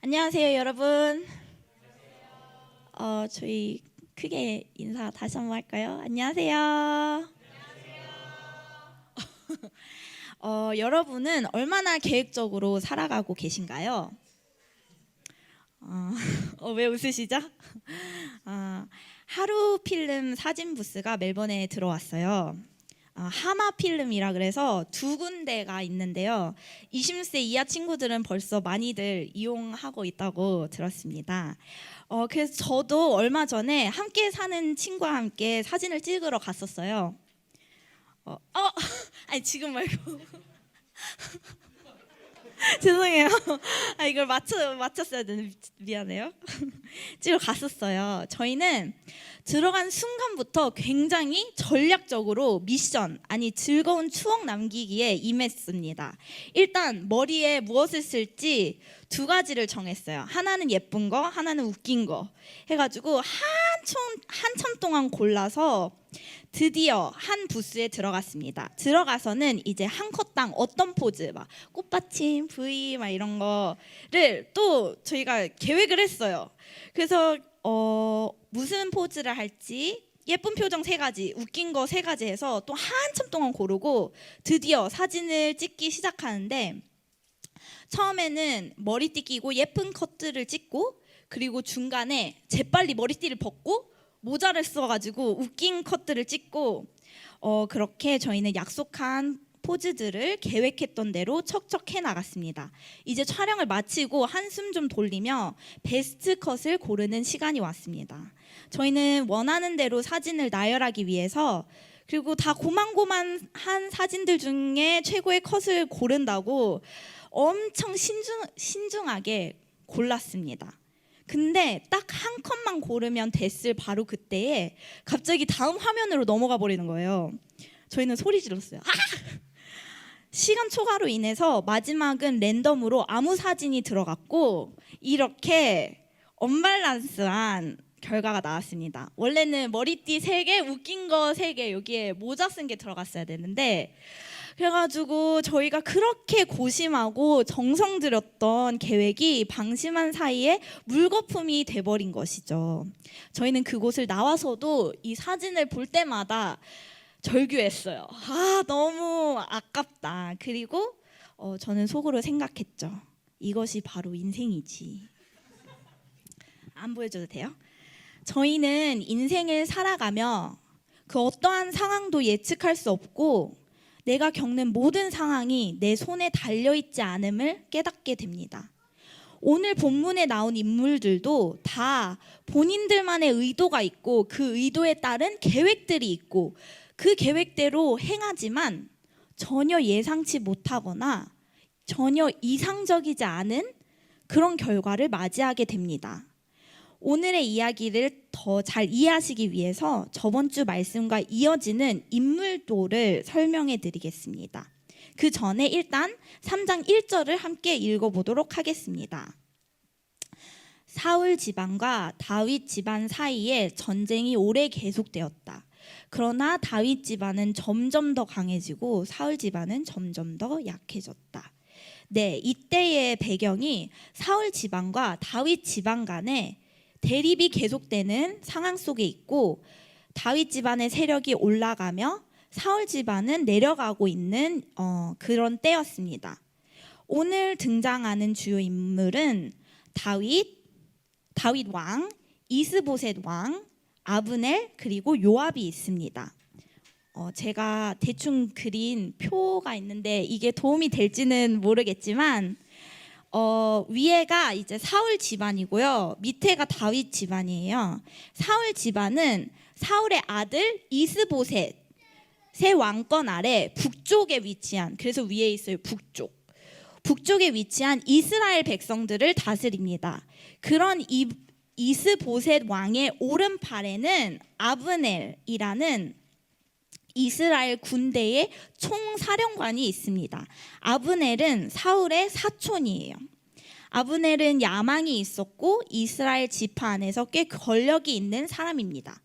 안녕하세요, 여러분. 저희 크게 인사 다시 한번 할까요? 안녕하세요. 여러분은 얼마나 계획적으로 살아가고 계신가요? 왜 웃으시죠? 하루 필름 사진 부스가 멜번에 들어왔어요. 하마 필름이라 그래서 두 군데가 있는데요. 20세 이하 친구들은 벌써 많이들 이용하고 있다고 들었습니다. 그래서 저도 얼마 전에 함께 사는 친구와 함께 사진을 찍으러 갔었어요. 아니 지금 말고 죄송해요. 이걸 맞췄어야 되는데 미안해요. 찍으러 갔었어요. 저희는 들어간 순간부터 굉장히 전략적으로 미션, 아니 즐거운 추억 남기기에 임했습니다. 일단 머리에 무엇을 쓸지 두 가지를 정했어요. 하나는 예쁜 거, 하나는 웃긴 거 해가지고 한참 동안 골라서 드디어 한 부스에 들어갔습니다. 들어가서는 이제 한 컷당 어떤 포즈, 막 꽃받침, V 막 이런 거를 또 저희가 계획을 했어요. 그래서 무슨 포즈를 할지, 예쁜 표정 3가지, 웃긴 거 3가지 해서 또 한참 동안 고르고 드디어 사진을 찍기 시작하는데, 처음에는 머리띠 끼고 예쁜 컷들을 찍고, 그리고 중간에 재빨리 머리띠를 벗고 모자를 써가지고 웃긴 컷들을 찍고, 그렇게 저희는 약속한 포즈들을 계획했던 대로 척척 해 나갔습니다. 이제 촬영을 마치고 한숨 좀 돌리며 베스트 컷을 고르는 시간이 왔습니다. 저희는 원하는 대로 사진을 나열하기 위해서, 그리고 다 고만고만한 사진들 중에 최고의 컷을 고른다고 엄청 신중하게 골랐습니다. 근데 딱 한 컷만 고르면 됐을 바로 그때에 갑자기 다음 화면으로 넘어가 버리는 거예요. 저희는 소리 질렀어요. 시간 초과로 인해서 마지막은 랜덤으로 아무 사진이 들어갔고, 이렇게 언밸런스한 결과가 나왔습니다. 원래는 머리띠 3개, 웃긴 거 3개, 여기에 모자 쓴 게 들어갔어야 되는데, 그래가지고 저희가 그렇게 고심하고 정성 들였던 계획이 방심한 사이에 물거품이 돼버린 것이죠. 저희는 그곳을 나와서도 이 사진을 볼 때마다 절규했어요. 너무 아깝다. 그리고 저는 속으로 생각했죠. 이것이 바로 인생이지. 안 보여줘도 돼요? 저희는 인생을 살아가며 그 어떠한 상황도 예측할 수 없고, 내가 겪는 모든 상황이 내 손에 달려있지 않음을 깨닫게 됩니다. 오늘 본문에 나온 인물들도 다 본인들만의 의도가 있고, 그 의도에 따른 계획들이 있고, 그 계획대로 행하지만 전혀 예상치 못하거나 전혀 이상적이지 않은 그런 결과를 맞이하게 됩니다. 오늘의 이야기를 더 잘 이해하시기 위해서 저번 주 말씀과 이어지는 인물도를 설명해 드리겠습니다. 그 전에 일단 3장 1절을 함께 읽어보도록 하겠습니다. 사울 집안과 다윗 집안 사이에 전쟁이 오래 계속되었다. 그러나 다윗 집안은 점점 더 강해지고 사울 집안은 점점 더 약해졌다. 네, 이때의 배경이 사울 집안과 다윗 집안 간에 대립이 계속되는 상황 속에 있고, 다윗 집안의 세력이 올라가며 사울 집안은 내려가고 있는 그런 때였습니다. 오늘 등장하는 주요 인물은 다윗 왕, 이스보셋 왕, 아브넬, 그리고 요압이 있습니다. 제가 대충 그린 표가 있는데 이게 도움이 될지는 모르겠지만, 위에가 이제 사울 집안이고요, 밑에가 다윗 집안이에요. 사울 집안은 사울의 아들 이스보셋의 왕권 아래 북쪽에 위치한, 그래서 위에 있어요, 북쪽에 위치한 이스라엘 백성들을 다스립니다. 그런 이스보셋 왕의 오른팔에는 아브넬이라는 이스라엘 군대의 총사령관이 있습니다. 아브넬은 사울의 사촌이에요. 아브넬은 야망이 있었고 이스라엘 지파 안에서 꽤 권력이 있는 사람입니다.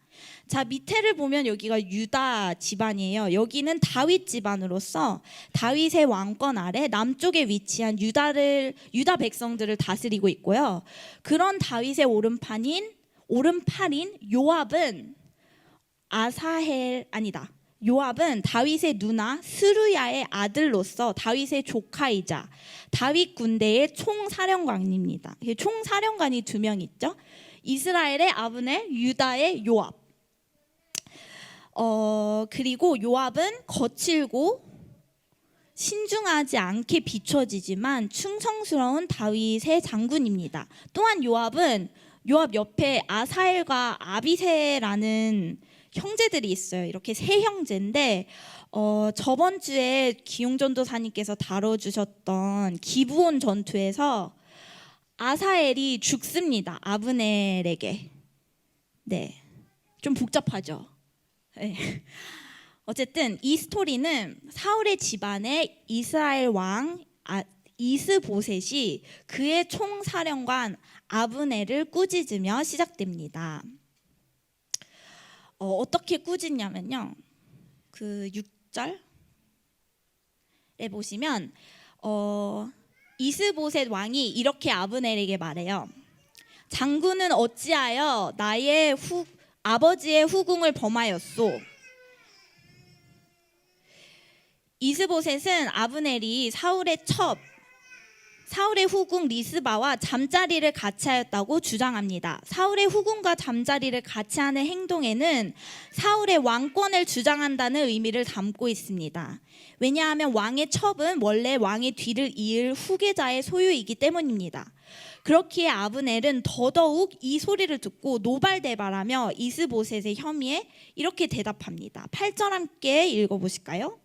자, 밑에를 보면 여기가 유다 집안이에요. 여기는 다윗 집안으로서 다윗의 왕권 아래 남쪽에 위치한 유다 백성들을 다스리고 있고요. 그런 다윗의 오른팔인 요압은 다윗의 누나 스루야의 아들로서 다윗의 조카이자 다윗 군대의 총사령관입니다. 총사령관이 2명 있죠. 이스라엘의 아브넬, 유다의 요압. 그리고 요압은 거칠고 신중하지 않게 비춰지지만 충성스러운 다윗의 장군입니다. 또한 요압 옆에 아사엘과 아비새라는 형제들이 있어요. 이렇게 3형제인데 저번 주에 기용전도사님께서 다뤄주셨던 기브온 전투에서 아사엘이 죽습니다. 아브넬에게. 네, 좀 복잡하죠. 네. 어쨌든 이 스토리는 사울의 집안의 이스라엘 왕 이스보셋이 그의 총사령관 아브넬을 꾸짖으며 시작됩니다. 어떻게 꾸짖냐면요, 그 6절에 보시면 이스보셋 왕이 이렇게 아브넬에게 말해요. 장군은 어찌하여 나의 아버지의 후궁을 범하였소. 이스보셋은 아브넬이 사울의 후궁 리스바와 잠자리를 같이 하였다고 주장합니다. 사울의 후궁과 잠자리를 같이 하는 행동에는 사울의 왕권을 주장한다는 의미를 담고 있습니다. 왜냐하면 왕의 첩은 원래 왕의 뒤를 이을 후계자의 소유이기 때문입니다. 그렇기에 아브넬은 더더욱 이 소리를 듣고 노발대발하며 이스보셋의 혐의에 이렇게 대답합니다. 8절 함께 읽어보실까요?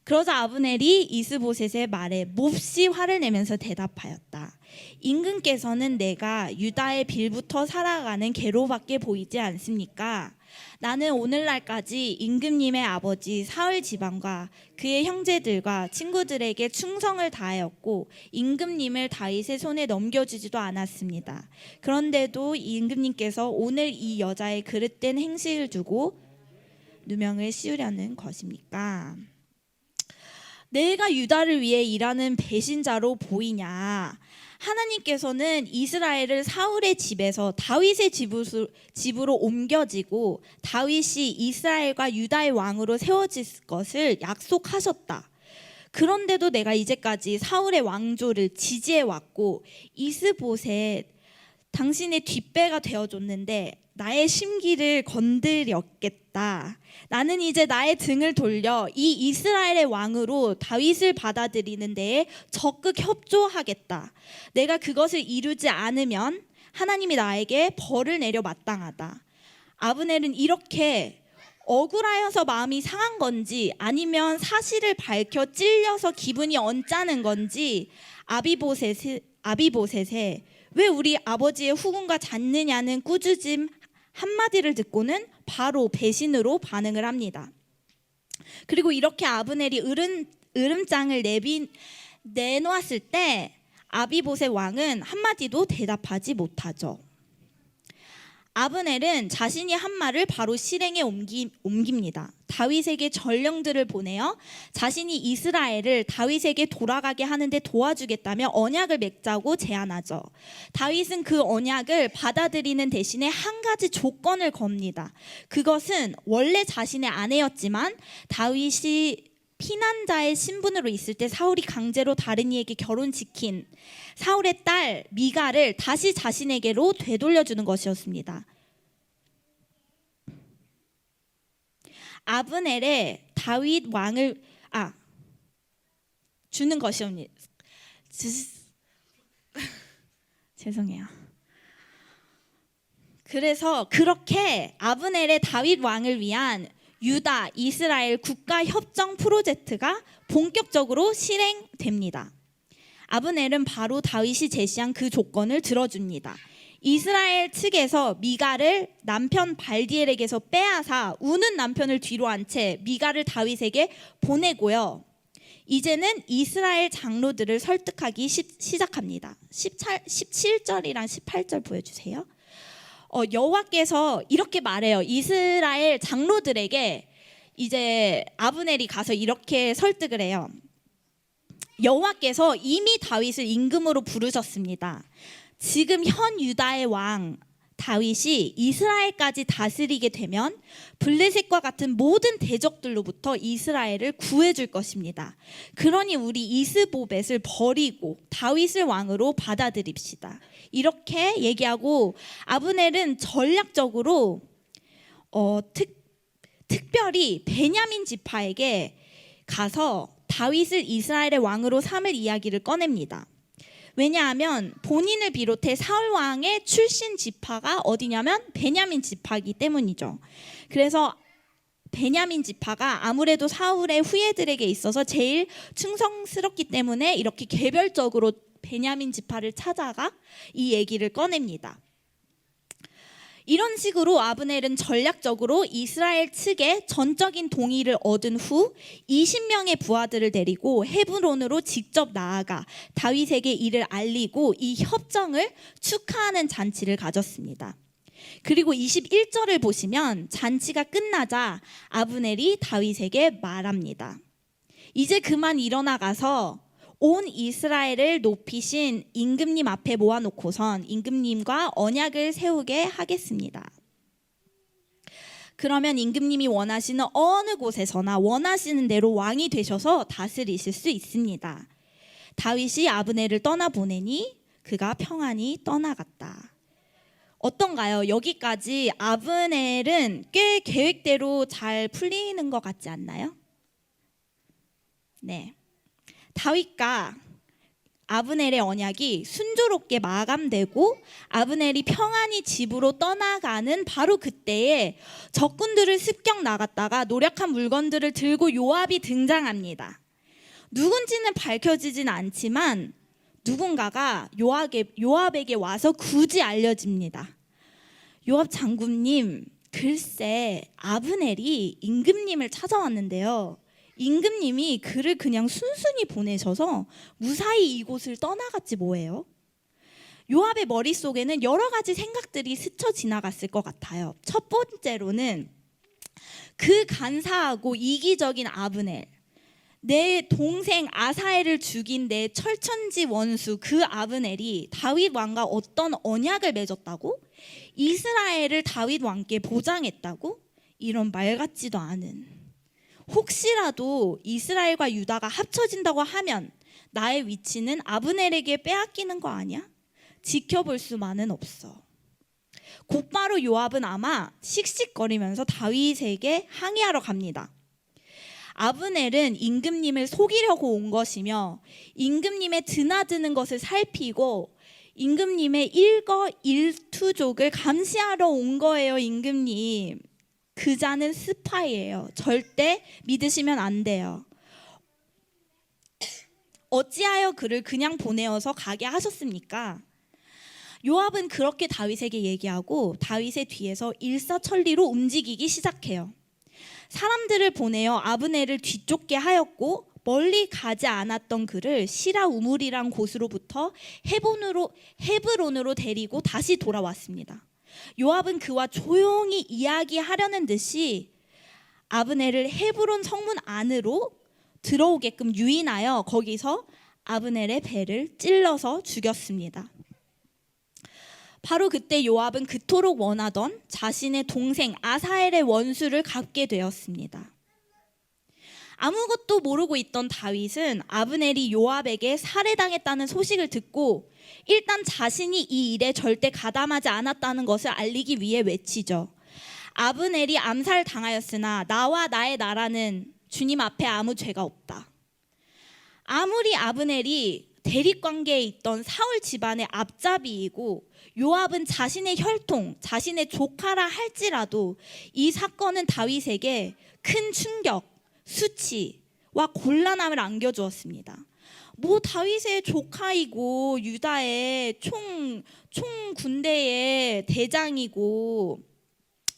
그러자 아브넬이 이스보셋의 말에 몹시 화를 내면서 대답하였다. 임금께서는 내가 유다의 빌부터 살아가는 개로밖에 보이지 않습니까? 나는 오늘날까지 임금님의 아버지 사울 집안과 그의 형제들과 친구들에게 충성을 다하였고 임금님을 다윗의 손에 넘겨주지도 않았습니다. 그런데도 임금님께서 오늘 이 여자의 그릇된 행실을 두고 누명을 씌우려는 것입니까? 내가 유다를 위해 일하는 배신자로 보이냐? 하나님께서는 이스라엘을 사울의 집에서 다윗의 집으로 옮겨지고 다윗이 이스라엘과 유다의 왕으로 세워질 것을 약속하셨다. 그런데도 내가 이제까지 사울의 왕조를 지지해왔고 이스보셋 당신의 뒷배가 되어줬는데 나의 심기를 건드렸겠다. 나는 이제 나의 등을 돌려 이 이스라엘의 왕으로 다윗을 받아들이는 데에 적극 협조하겠다. 내가 그것을 이루지 않으면 하나님이 나에게 벌을 내려 마땅하다. 아브넬은 이렇게 억울하여서 마음이 상한 건지 아니면 사실을 밝혀 찔려서 기분이 언짢은 건지 아비보셋에 왜 우리 아버지의 후궁과 잤느냐는 꾸짖음 한마디를 듣고는 바로 배신으로 반응을 합니다. 그리고 이렇게 아브넬이 으름장을 내놓았을 때 아비보셋 왕은 한마디도 대답하지 못하죠. 아브넬은 자신이 한 말을 바로 실행에 옮깁니다. 다윗에게 전령들을 보내어 자신이 이스라엘을 다윗에게 돌아가게 하는데 도와주겠다며 언약을 맺자고 제안하죠. 다윗은 그 언약을 받아들이는 대신에 한 가지 조건을 겁니다. 그것은 원래 자신의 아내였지만 다윗이 피난자의 신분으로 있을 때 사울이 강제로 다른 이에게 결혼시킨 사울의 딸 미갈을 다시 자신에게로 되돌려주는 것이었습니다. 아브넬의 다윗 왕을 주는 것이옵니다. 죄송해요. 그래서 그렇게 아브넬의 다윗 왕을 위한 유다, 이스라엘 국가 협정 프로젝트가 본격적으로 실행됩니다. 아브넬은 바로 다윗이 제시한 그 조건을 들어줍니다. 이스라엘 측에서 미갈을 남편 발디엘에게서 빼앗아 우는 남편을 뒤로 한 채 미갈을 다윗에게 보내고요. 이제는 이스라엘 장로들을 설득하기 시작합니다. 17절이랑 18절 보여주세요. 여호와께서 이렇게 말해요. 이스라엘 장로들에게 이제 아브넬이 가서 이렇게 설득을 해요. 여호와께서 이미 다윗을 임금으로 부르셨습니다. 지금 현 유다의 왕 다윗이 이스라엘까지 다스리게 되면 블레셋과 같은 모든 대적들로부터 이스라엘을 구해줄 것입니다. 그러니 우리 이스보벳을 버리고 다윗을 왕으로 받아들입시다. 이렇게 얘기하고 아브넬은 전략적으로 특별히 베냐민 지파에게 가서 다윗을 이스라엘의 왕으로 삼을 이야기를 꺼냅니다. 왜냐하면 본인을 비롯해 사울 왕의 출신 지파가 어디냐면 베냐민 지파이기 때문이죠. 그래서 베냐민 지파가 아무래도 사울의 후예들에게 있어서 제일 충성스럽기 때문에 이렇게 개별적으로 베냐민 지파를 찾아가 이 얘기를 꺼냅니다. 이런 식으로 아브넬은 전략적으로 이스라엘 측의 전적인 동의를 얻은 후 20명의 부하들을 데리고 헤브론으로 직접 나아가 다윗에게 이를 알리고 이 협정을 축하하는 잔치를 가졌습니다. 그리고 21절을 보시면 잔치가 끝나자 아브넬이 다윗에게 말합니다. 이제 그만 일어나가서 온 이스라엘을 높이신 임금님 앞에 모아놓고선 임금님과 언약을 세우게 하겠습니다. 그러면 임금님이 원하시는 어느 곳에서나 원하시는 대로 왕이 되셔서 다스리실 수 있습니다. 다윗이 아브넬을 떠나보내니 그가 평안히 떠나갔다. 어떤가요? 여기까지 아브넬은 꽤 계획대로 잘 풀리는 것 같지 않나요? 네. 다윗과 아브넬의 언약이 순조롭게 마감되고 아브넬이 평안히 집으로 떠나가는 바로 그때에 적군들을 습격 나갔다가 노력한 물건들을 들고 요압이 등장합니다. 누군지는 밝혀지진 않지만 누군가가 요압에게 와서 굳이 알려집니다. 요압 장군님, 글쎄 아브넬이 임금님을 찾아왔는데요. 임금님이 그를 그냥 순순히 보내셔서 무사히 이곳을 떠나갔지 뭐예요. 요압의 머릿속에는 여러 가지 생각들이 스쳐 지나갔을 것 같아요. 첫 번째로는 그 간사하고 이기적인 아브넬, 내 동생 아사엘을 죽인 내 철천지 원수 그 아브넬이 다윗 왕과 어떤 언약을 맺었다고? 이스라엘을 다윗 왕께 보장했다고? 이런 말 같지도 않은, 혹시라도 이스라엘과 유다가 합쳐진다고 하면 나의 위치는 아브넬에게 빼앗기는 거 아니야? 지켜볼 수만은 없어. 곧바로 요압은 아마 씩씩거리면서 다윗에게 항의하러 갑니다. 아브넬은 임금님을 속이려고 온 것이며 임금님의 드나드는 것을 살피고 임금님의 일거일투족을 감시하러 온 거예요. 임금님, 그 자는 스파이예요. 절대 믿으시면 안 돼요. 어찌하여 그를 그냥 보내어서 가게 하셨습니까? 요압은 그렇게 다윗에게 얘기하고 다윗의 뒤에서 일사천리로 움직이기 시작해요. 사람들을 보내어 아브넬을 뒤쫓게 하였고 멀리 가지 않았던 그를 시라 우물이란 곳으로부터 헤브론으로 데리고 다시 돌아왔습니다. 요압은 그와 조용히 이야기하려는 듯이 아브넬을 헤브론 성문 안으로 들어오게끔 유인하여 거기서 아브넬의 배를 찔러서 죽였습니다. 바로 그때 요압은 그토록 원하던 자신의 동생 아사엘의 원수를 갚게 되었습니다. 아무것도 모르고 있던 다윗은 아브넬이 요압에게 살해당했다는 소식을 듣고 일단 자신이 이 일에 절대 가담하지 않았다는 것을 알리기 위해 외치죠. 아브넬이 암살당하였으나 나와 나의 나라는 주님 앞에 아무 죄가 없다. 아무리 아브넬이 대립관계에 있던 사울 집안의 앞잡이이고 요압은 자신의 혈통, 자신의 조카라 할지라도 이 사건은 다윗에게 큰 충격, 수치와 곤란함을 안겨주었습니다. 뭐 다윗의 조카이고 유다의 총 군대의 대장이고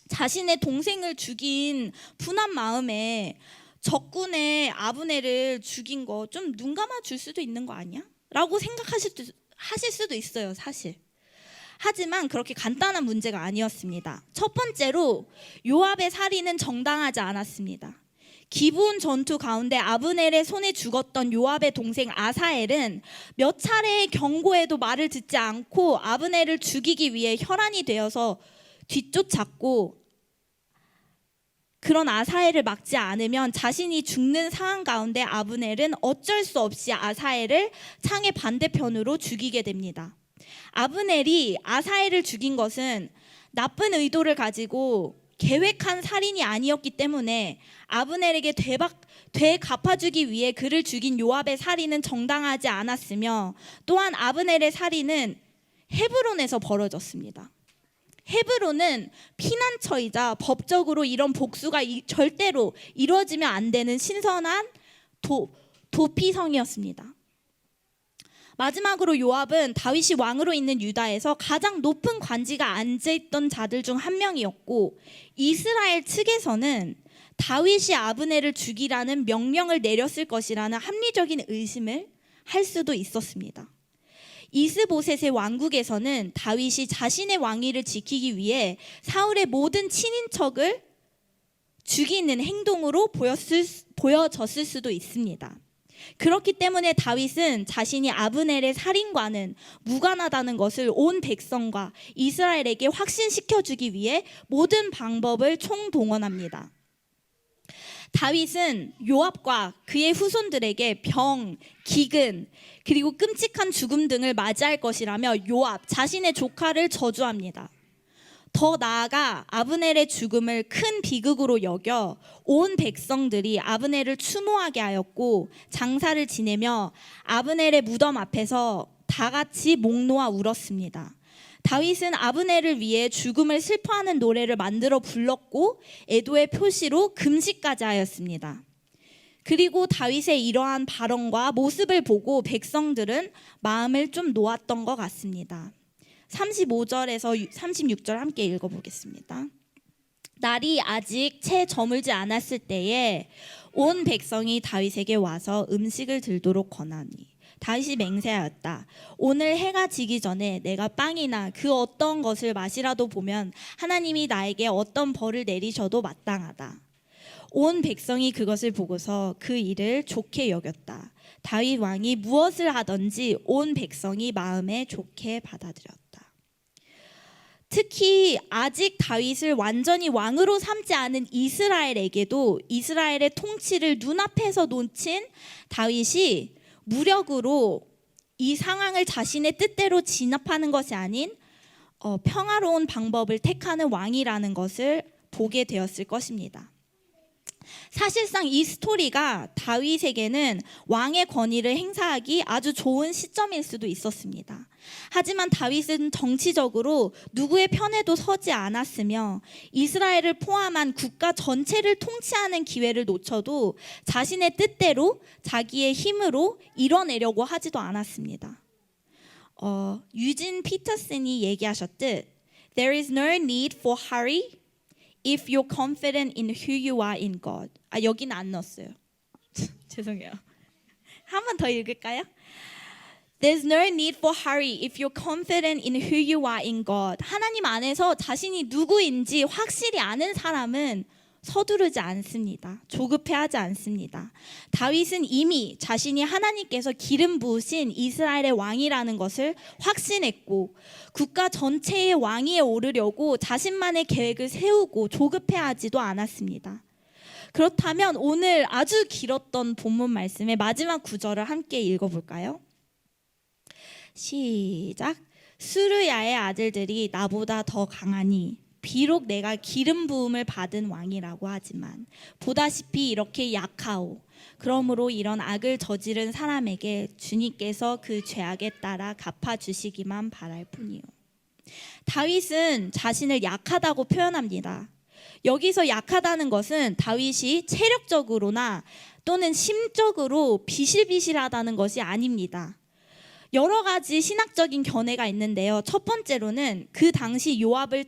자신의 동생을 죽인 분한 마음에 적군의 아브넬을 죽인 거 좀 눈 감아 줄 수도 있는 거 아니야? 라고 생각하실 수도 있어요, 사실. 하지만 그렇게 간단한 문제가 아니었습니다. 첫 번째로 요압의 살인은 정당하지 않았습니다. 기브온 전투 가운데 아브넬의 손에 죽었던 요압의 동생 아사엘은 몇 차례의 경고에도 말을 듣지 않고 아브넬을 죽이기 위해 혈안이 되어서 뒤쫓았고, 그런 아사엘을 막지 않으면 자신이 죽는 상황 가운데 아브넬은 어쩔 수 없이 아사엘을 창의 반대편으로 죽이게 됩니다. 아브넬이 아사엘을 죽인 것은 나쁜 의도를 가지고 계획한 살인이 아니었기 때문에 아브넬에게 되갚아주기 위해 그를 죽인 요압의 살인은 정당하지 않았으며, 또한 아브넬의 살인은 헤브론에서 벌어졌습니다. 헤브론은 피난처이자 법적으로 이런 복수가 절대로 이루어지면 안 되는 신선한 도피성이었습니다. 마지막으로 요압은 다윗이 왕으로 있는 유다에서 가장 높은 관직에 앉아있던 자들 중 한 명이었고, 이스라엘 측에서는 다윗이 아브넬을 죽이라는 명령을 내렸을 것이라는 합리적인 의심을 할 수도 있었습니다. 이스보셋의 왕국에서는 다윗이 자신의 왕위를 지키기 위해 사울의 모든 친인척을 죽이는 행동으로 보여졌을 수도 있습니다. 그렇기 때문에 다윗은 자신이 아브넬의 살인과는 무관하다는 것을 온 백성과 이스라엘에게 확신시켜주기 위해 모든 방법을 총동원합니다. 다윗은 요압과 그의 후손들에게 병, 기근, 그리고 끔찍한 죽음 등을 맞이할 것이라며 요압 자신의 조카를 저주합니다. 더 나아가 아브넬의 죽음을 큰 비극으로 여겨 온 백성들이 아브넬을 추모하게 하였고, 장사를 지내며 아브넬의 무덤 앞에서 다 같이 목 놓아 울었습니다. 다윗은 아브넬을 위해 죽음을 슬퍼하는 노래를 만들어 불렀고, 애도의 표시로 금식까지 하였습니다. 그리고 다윗의 이러한 발언과 모습을 보고 백성들은 마음을 좀 놓았던 것 같습니다. 35절에서 36절 함께 읽어보겠습니다. 날이 아직 채 저물지 않았을 때에 온 백성이 다윗에게 와서 음식을 들도록 권하니, 다윗이 맹세하였다. 오늘 해가 지기 전에 내가 빵이나 그 어떤 것을 마시라도 보면 하나님이 나에게 어떤 벌을 내리셔도 마땅하다. 온 백성이 그것을 보고서 그 일을 좋게 여겼다. 다윗 왕이 무엇을 하든지 온 백성이 마음에 좋게 받아들였다. 특히 아직 다윗을 완전히 왕으로 삼지 않은 이스라엘에게도 이스라엘의 통치를 눈앞에서 놓친 다윗이 무력으로 이 상황을 자신의 뜻대로 진압하는 것이 아닌 평화로운 방법을 택하는 왕이라는 것을 보게 되었을 것입니다. 사실상 이 스토리가 다윗에게는 왕의 권위를 행사하기 아주 좋은 시점일 수도 있었습니다. 하지만 다윗은 정치적으로 누구의 편에도 서지 않았으며, 이스라엘을 포함한 국가 전체를 통치하는 기회를 놓쳐도 자신의 뜻대로 자기의 힘으로 이뤄내려고 하지도 않았습니다. 유진 피터슨이 얘기하셨듯 There is no need for hurry if you're confident in who you are in God. 여기는 안 넣었어요. 죄송해요. 한 번 더 읽을까요? There's no need for hurry if you're confident in who you are in God. 하나님 안에서 자신이 누구인지 확실히 아는 사람은 서두르지 않습니다. 조급해하지 않습니다. 다윗은 이미 자신이 하나님께서 기름 부으신 이스라엘의 왕이라는 것을 확신했고, 국가 전체의 왕위에 오르려고 자신만의 계획을 세우고 조급해하지도 않았습니다. 그렇다면 오늘 아주 길었던 본문 말씀의 마지막 구절을 함께 읽어볼까요? 시작. 수르야의 아들들이 나보다 더 강하니 비록 내가 기름 부음을 받은 왕이라고 하지만 보다시피 이렇게 약하오. 그러므로 이런 악을 저지른 사람에게 주님께서 그 죄악에 따라 갚아주시기만 바랄 뿐이요. 다윗은 자신을 약하다고 표현합니다. 여기서 약하다는 것은 다윗이 체력적으로나 또는 심적으로 비실비실하다는 것이 아닙니다. 여러 가지 신학적인 견해가 있는데요. 첫 번째로는 그 당시 요압을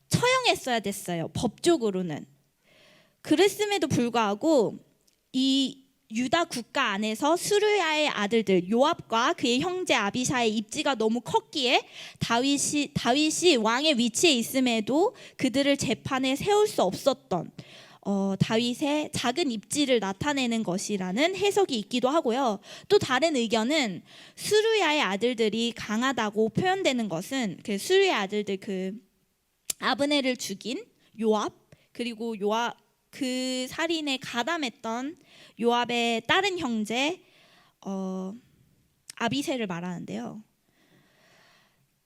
처형했어야 됐어요. 법적으로는. 그랬음에도 불구하고 이 유다 국가 안에서 스루야의 아들들 요압과 그의 형제 아비샤의 입지가 너무 컸기에 다윗이 왕의 위치에 있음에도 그들을 재판에 세울 수 없었던 다윗의 작은 입지를 나타내는 것이라는 해석이 있기도 하고요. 또 다른 의견은 스루야의 아들들이 강하다고 표현되는 것은 그 스루야의 아들들 그 아브넬을 죽인 요압 그리고 그 살인에 가담했던 요압의 다른 형제 아비새를 말하는데요.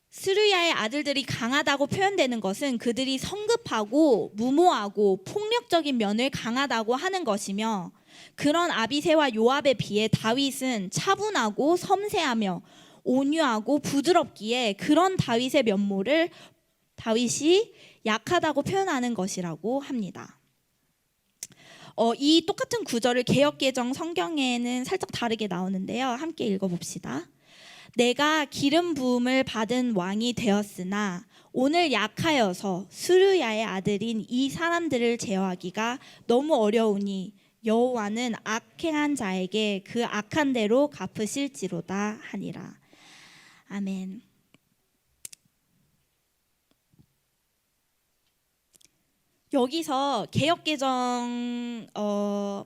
스루야의 아들들이 강하다고 표현되는 것은 그들이 성급하고 무모하고 폭력적인 면을 강하다고 하는 것이며, 그런 아비새와 요압에 비해 다윗은 차분하고 섬세하며 온유하고 부드럽기에 그런 다윗의 면모를 다윗이 약하다고 표현하는 것이라고 합니다. 이 똑같은 구절을 개역개정 성경에는 살짝 다르게 나오는데요. 함께 읽어봅시다. 내가 기름 부음을 받은 왕이 되었으나 오늘 약하여서 스루야의 아들인 이 사람들을 제어하기가 너무 어려우니 여호와는 악행한 자에게 그 악한 대로 갚으실지로다 하니라. 아멘. 여기서 개역개정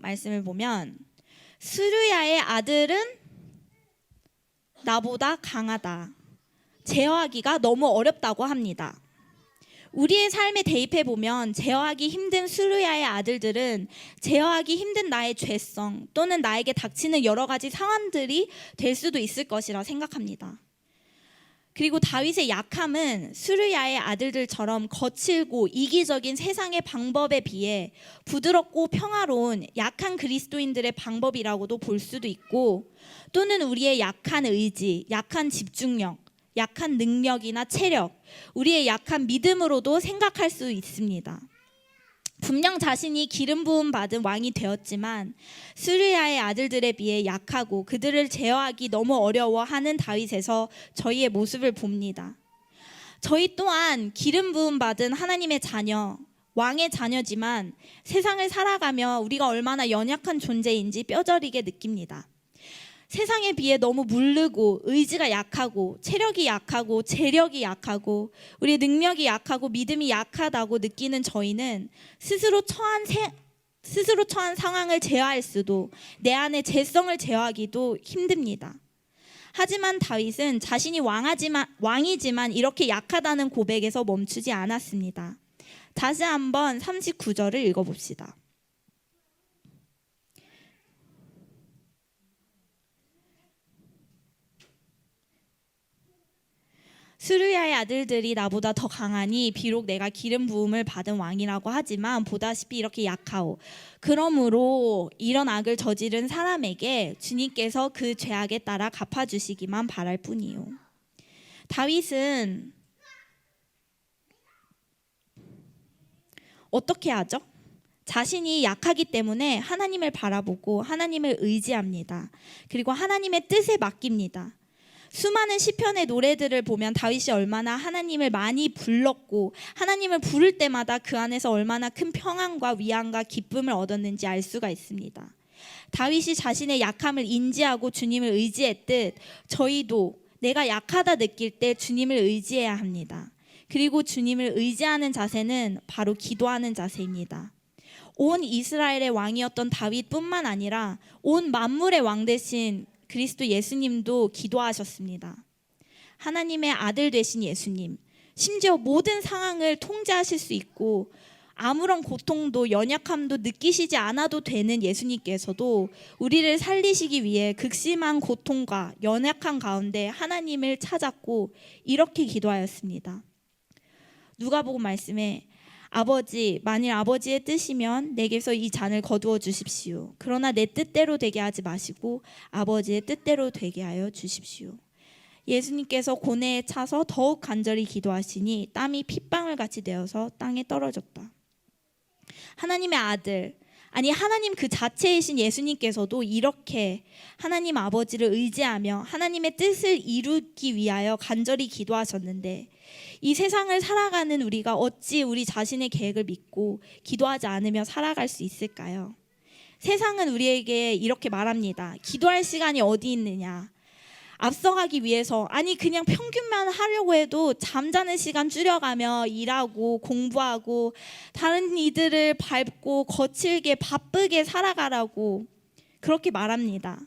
말씀을 보면 스루야의 아들은 나보다 강하다, 제어하기가 너무 어렵다고 합니다. 우리의 삶에 대입해 보면 제어하기 힘든 스루야의 아들들은 제어하기 힘든 나의 죄성 또는 나에게 닥치는 여러 가지 상황들이 될 수도 있을 것이라 생각합니다. 그리고 다윗의 약함은 스루야의 아들들처럼 거칠고 이기적인 세상의 방법에 비해 부드럽고 평화로운 약한 그리스도인들의 방법이라고도 볼 수도 있고, 또는 우리의 약한 의지, 약한 집중력, 약한 능력이나 체력, 우리의 약한 믿음으로도 생각할 수 있습니다. 분명 자신이 기름 부음 받은 왕이 되었지만 스루야의 아들들에 비해 약하고 그들을 제어하기 너무 어려워하는 다윗에서 저희의 모습을 봅니다. 저희 또한 기름 부음 받은 하나님의 자녀, 왕의 자녀지만 세상을 살아가며 우리가 얼마나 연약한 존재인지 뼈저리게 느낍니다. 세상에 비해 너무 무르고 의지가 약하고 체력이 약하고 재력이 약하고 우리의 능력이 약하고 믿음이 약하다고 느끼는 저희는 스스로 처한 상황을 제어할 수도, 내 안의 죄성을 제어하기도 힘듭니다. 하지만 다윗은 자신이 왕이지만 이렇게 약하다는 고백에서 멈추지 않았습니다. 다시 한번 39절을 읽어봅시다. 스루야의 아들들이 나보다 더 강하니 비록 내가 기름 부음을 받은 왕이라고 하지만 보다시피 이렇게 약하오. 그러므로 이런 악을 저지른 사람에게 주님께서 그 죄악에 따라 갚아주시기만 바랄 뿐이요. 다윗은 어떻게 하죠? 자신이 약하기 때문에 하나님을 바라보고 하나님을 의지합니다. 그리고 하나님의 뜻에 맡깁니다. 수많은 시편의 노래들을 보면 다윗이 얼마나 하나님을 많이 불렀고 하나님을 부를 때마다 그 안에서 얼마나 큰 평안과 위안과 기쁨을 얻었는지 알 수가 있습니다. 다윗이 자신의 약함을 인지하고 주님을 의지했듯 저희도 내가 약하다 느낄 때 주님을 의지해야 합니다. 그리고 주님을 의지하는 자세는 바로 기도하는 자세입니다. 온 이스라엘의 왕이었던 다윗뿐만 아니라 온 만물의 왕 되신 그리스도 예수님도 기도하셨습니다. 하나님의 아들 되신 예수님, 심지어 모든 상황을 통제하실 수 있고 아무런 고통도 연약함도 느끼시지 않아도 되는 예수님께서도 우리를 살리시기 위해 극심한 고통과 연약한 가운데 하나님을 찾았고 이렇게 기도하였습니다. 누가복음 말씀에 아버지, 만일 아버지의 뜻이면 내게서 이 잔을 거두어 주십시오. 그러나 내 뜻대로 되게 하지 마시고 아버지의 뜻대로 되게 하여 주십시오. 예수님께서 고뇌에 차서 더욱 간절히 기도하시니 땀이 핏방울 같이 되어서 땅에 떨어졌다. 하나님의 아들, 아니 하나님 그 자체이신 예수님께서도 이렇게 하나님 아버지를 의지하며 하나님의 뜻을 이루기 위하여 간절히 기도하셨는데, 이 세상을 살아가는 우리가 어찌 우리 자신의 계획을 믿고 기도하지 않으며 살아갈 수 있을까요? 세상은 우리에게 이렇게 말합니다. 기도할 시간이 어디 있느냐? 앞서가기 위해서, 아니 그냥 평균만 하려고 해도 잠자는 시간 줄여가며 일하고 공부하고 다른 이들을 밟고 거칠게 바쁘게 살아가라고 그렇게 말합니다.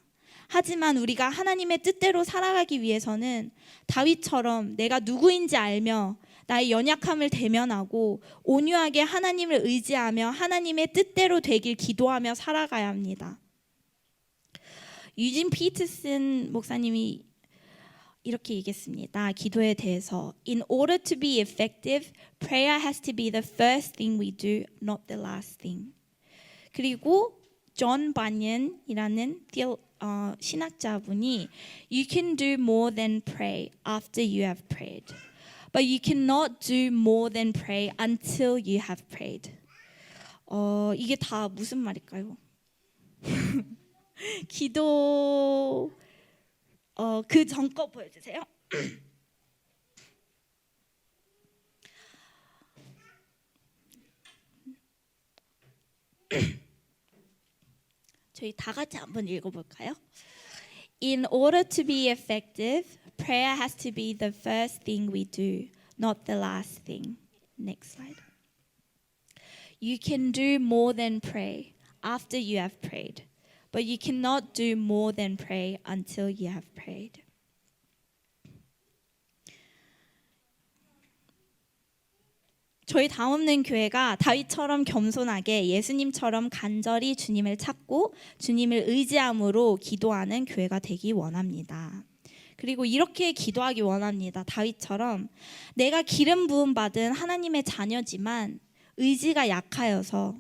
하지만 우리가 하나님의 뜻대로 살아가기 위해서는 다윗처럼 내가 누구인지 알며 나의 연약함을 대면하고 온유하게 하나님을 의지하며 하나님의 뜻대로 되길 기도하며 살아가야 합니다. 유진 피터슨 목사님이 이렇게 얘기했습니다. 기도에 대해서 In order to be effective, prayer has to be the first thing we do, not the last thing. 그리고 존 바니언이라는 신학자분이 You can do more than pray after you have prayed, but you cannot do more than pray until you have prayed. 이게 다 무슨 말일까요? 기도 그 전 거 보여주세요. 저희 다 같이 한번 읽어볼까요? In order to be effective, prayer has to be the first thing we do, not the last thing. Next slide. You can do more than pray after you have prayed, but you cannot do more than pray until you have prayed. 저희 다음는 교회가 다윗처럼 겸손하게 예수님처럼 간절히 주님을 찾고 주님을 의지함으로 기도하는 교회가 되기 원합니다. 그리고 이렇게 기도하기 원합니다. 다윗처럼 내가 기름 부음 받은 하나님의 자녀지만 의지가 약하여서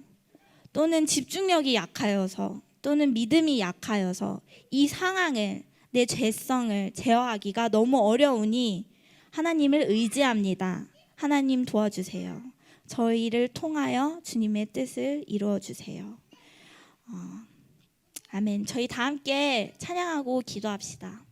또는 집중력이 약하여서 또는 믿음이 약하여서 이 상황을 내 죄성을 제어하기가 너무 어려우니 하나님을 의지합니다. 하나님 도와주세요. 저희를 통하여 주님의 뜻을 이루어 주세요. 아멘. 저희 다 함께 찬양하고 기도합시다.